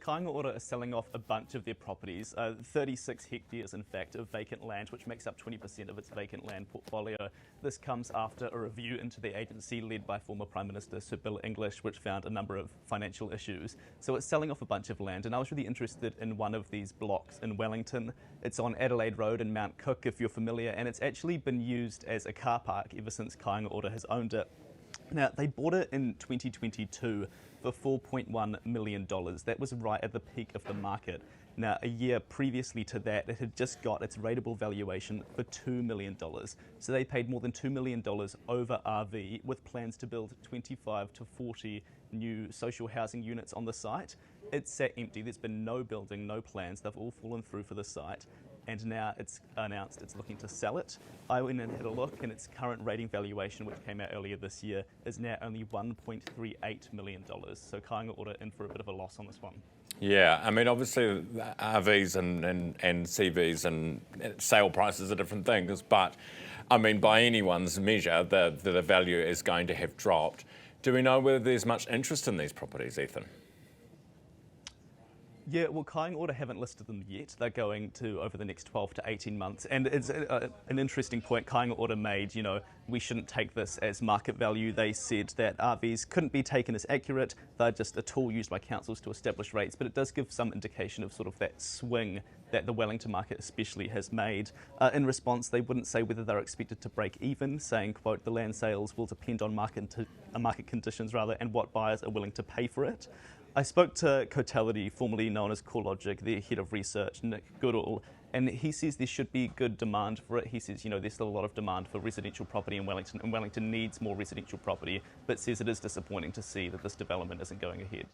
Kāinga Ora is selling off a bunch of their properties, 36 hectares in fact of vacant land, which makes up 20% of its vacant land portfolio. This comes after a review into the agency led by former Prime Minister Sir Bill English, which found a number of financial issues. So it's selling off a bunch of land, and I was really interested in one of these blocks in Wellington. It's on Adelaide Road in Mount Cook, if you're familiar, and it's actually been used as a car park ever since Kāinga Ora has owned it. Now, they bought it in 2022 for $4.1 million. That was right at the peak of the market. Now, a year previously to that, it had just got its rateable valuation for $2 million. So they paid more than $2 million over RV, with plans to build 25 to 40 new social housing units on the site. It's sat empty. There's been no building, no plans. They've all fallen through for the site. And now it's announced it's looking to sell it. I went and had a look, and its current rating valuation, which came out earlier this year, is now only $1.38 million. So Kāinga Ora in for a bit of a loss on this one. Yeah, I mean, obviously RVs and CVs and sale prices are different things, but I mean, by anyone's measure, the value is going to have dropped. Do we know whether there's much interest in these properties, Ethan? Yeah, well, Kāinga Ora haven't listed them yet. They're going to over the next 12 to 18 months. And it's an interesting point Kāinga Ora made, you know, we shouldn't take this as market value. They said that RVs couldn't be taken as accurate. They're just a tool used by councils to establish rates, but it does give some indication of sort of that swing that the Wellington market especially has made. In response, they wouldn't say whether they're expected to break even, saying, quote, the land sales will depend on market conditions rather, and what buyers are willing to pay for it. I spoke to Cotality, formerly known as CoreLogic, their head of research, Nick Goodall, and he says there should be good demand for it. He says, you know, there's still a lot of demand for residential property in Wellington, and Wellington needs more residential property, but says it is disappointing to see that this development isn't going ahead.